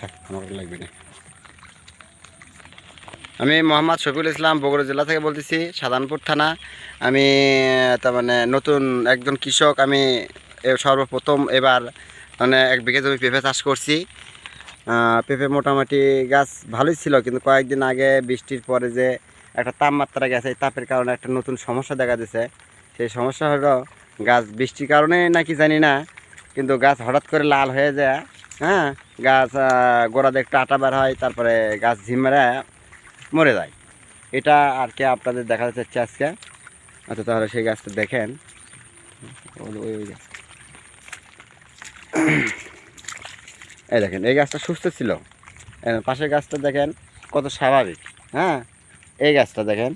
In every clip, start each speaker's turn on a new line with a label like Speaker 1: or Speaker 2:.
Speaker 1: থাক আমার লাগবে না। আমি মোহাম্মদ শফিউল ইসলাম বগুড়া জেলা থেকে বলতেছি, সাধারণপুর থানা। আমি তার মানে নতুন একজন কৃষক। আমি সর্বপ্রথম এবার মানে 1 বিঘা জমি পেঁপে চাষ করছি। পেঁপে মোটামুটি গাছ ভালোই ছিল, কিন্তু কয়েকদিন আগে বৃষ্টির পরে যে একটা তাপমাত্রা গেছে, এই তাপের কারণে একটা নতুন সমস্যা দেখা দিয়েছে। সেই সমস্যা হলো গাছ বৃষ্টির কারণে নাকি জানি না, কিন্তু গাছ হঠাৎ করে লাল হয়ে যায়। হ্যাঁ, গাছ গোড়াতে একটু আটা বার হয়, তারপরে গাছ ঝিমরে মরে যায়। এটা আর কি আপনাদের দেখাতে চাচ্ছি আজকে। আচ্ছা, তাহলে সেই গাছটা দেখেন। ওই গাছ, এই দেখেন, এই গাছটা সুস্থ ছিল। পাশের গাছটা দেখেন কত স্বাভাবিক। হ্যাঁ, এই গাছটা দেখেন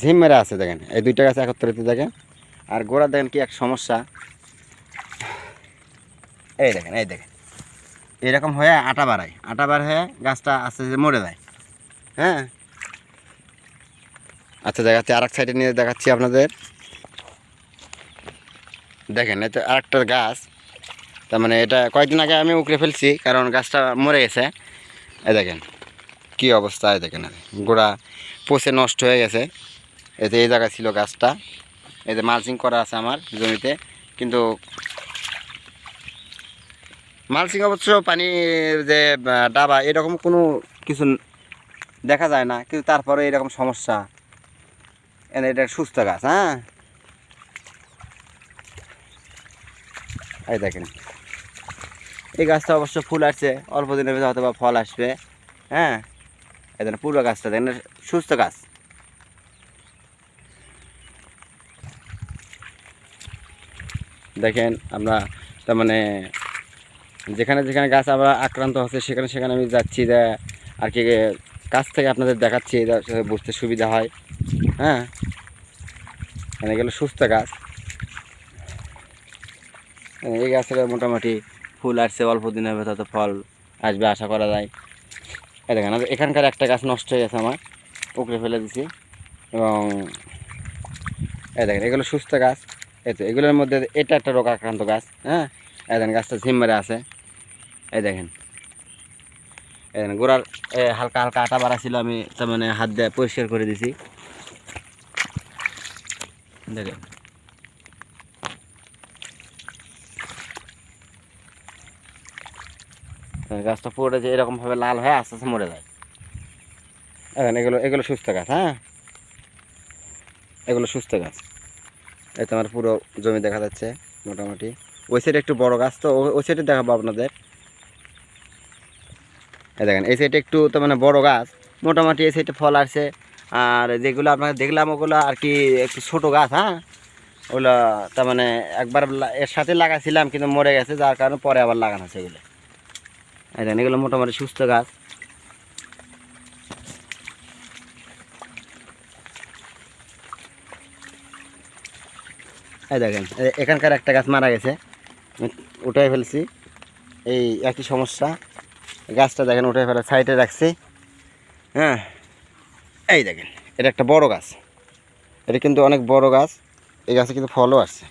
Speaker 1: ঝিম মেরে আছে, দেখেন এই দুইটা গাছ একত্রিত দেখেন। আর গোড়া দেখেন কি এক সমস্যা, এই দেখেন, এই দেখেন এরকম হয়ে আটা বাড়ায়, আটা বার হয়ে গাছটা আস্তে আস্তে মরে যায়। হ্যাঁ, আচ্ছা দেখাচ্ছি, আর এক সাইডে নিয়ে দেখাচ্ছি আপনাদের। দেখেন এটা আরেকটা গাছ, তার মানে এটা কয়েকদিন আগে আমি উকড়ে ফেলছি, কারণ গাছটা মরে গেছে। এই দেখেন কী অবস্থা, এই দেখেন গোড়া পচে নষ্ট হয়ে গেছে। এতে এই জায়গায় ছিল গাছটা, এই যে মালচিং করা আছে আমার জমিতে, কিন্তু মালচিং অবশ্য পানি যে ডাবা এরকম কোনো কিছু দেখা যায় না, কিন্তু তারপরে এরকম সমস্যা। এটা সুস্থ গাছ। হ্যাঁ, এই দেখেন এই গাছটা অবশ্য ফুল আসছে, অল্প দিনের ভিতরে হয়তো বা ফল আসবে। হ্যাঁ, এই দেখেন পুরো গাছটা দেখেন সুস্থ গাছ। দেখেন আমরা তার মানে যেখানে যেখানে গাছ আমরা আক্রান্ত হচ্ছে সেখানে সেখানে আমি যাচ্ছি, আর কি কাছ থেকে আপনাদের দেখাচ্ছি, বুঝতে সুবিধা হয়। হ্যাঁ, মানে এগুলো সুস্থ গাছ। এই গাছের মোটামুটি ফুল আসছে, অল্প দিনের ভেতর তো ফল আসবে আশা করা যায়। এই দেখেন এখানকার একটা গাছ নষ্ট হয়ে গেছে, আমার উপড়ে ফেলে দিছি। এবং এই দেখেন এগুলো সুস্থ গাছ। এই তো এগুলোর মধ্যে এটা একটা রোগ আক্রান্ত গাছ। হ্যাঁ, এই দেখেন গাছটা ঝিম মেরে আছে। এই দেখেন, এই দেখেন গোড়ার হালকা হালকা আটা বাড়া ছিল, আমি তার মানে হাত দিয়ে পরিষ্কার করে দিছি। দেখেন গাছটা পুরোটা যে এরকমভাবে লাল হয়ে আস্তে আস্তে মরে যায়। এখন এগুলো এগুলো সুস্থ গাছ। হ্যাঁ, এগুলো সুস্থ গাছ। এই তো আমার পুরো জমি দেখা যাচ্ছে মোটামুটি। ওই সাইডে একটু বড় গাছ, তো ওই সাইডে দেখাবো আপনাদের। এই দেখেন এই সাইডে একটু তো মানে বড় গাছ, মোটামুটি এই সাইডে ফল আসছে। আর যেগুলো আপনাকে দেখলাম ওগুলো আর কি একটু ছোটো গাছ। হ্যাঁ, ওগুলো তার মানে একবার এর সাথে লাগাইছিলাম, কিন্তু মরে গেছে, যার কারণে পরে আবার লাগানো হচ্ছে এগুলো। এই দেখেন এগুলো মোটামুটি সুস্থ গাছ। এই দেখেন এখানকার একটা গাছ মারা গেছে, উঠে ফেলছি। এই একই সমস্যা, গাছটা দেখেন উঠে ফেলে সাইডে রাখছি। হ্যাঁ, এই দেখেন এটা একটা বড় গাছ, এটা কিন্তু অনেক বড় গাছ। এই গাছে কিন্তু ফলও আসছে।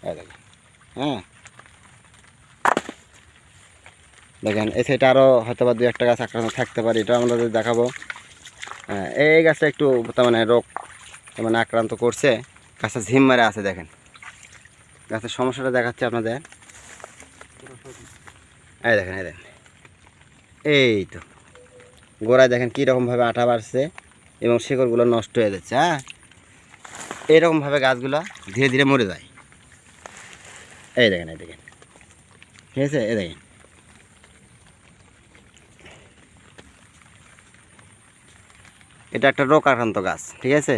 Speaker 1: এই দেখেন। হ্যাঁ, দেখেন এই সাইডে আরও হয়তো বা 2-1টা গাছ আক্রান্ত থাকতে পারে, এটা আমরা দেখাবো। হ্যাঁ, এই গাছটা একটু তার মানে রোগ তার মানে আক্রান্ত করছে, গাছটা ঝিম মারে আছে। দেখেন গাছের সমস্যাটা দেখাচ্ছে আপনাদের। এই দেখেন, এই দেখেন এই তো গোড়ায় দেখেন কীরকমভাবে আঠা বাড়ছে এবং শিকড়গুলো নষ্ট হয়ে যাচ্ছে। হ্যাঁ, এইরকমভাবে গাছগুলো ধীরে ধীরে মরে যায়। এই দেখেন, এই দেখেন, ঠিক আছে। এই দেখেন এটা একটা রোগ আক্রান্ত গাছ, ঠিক আছে।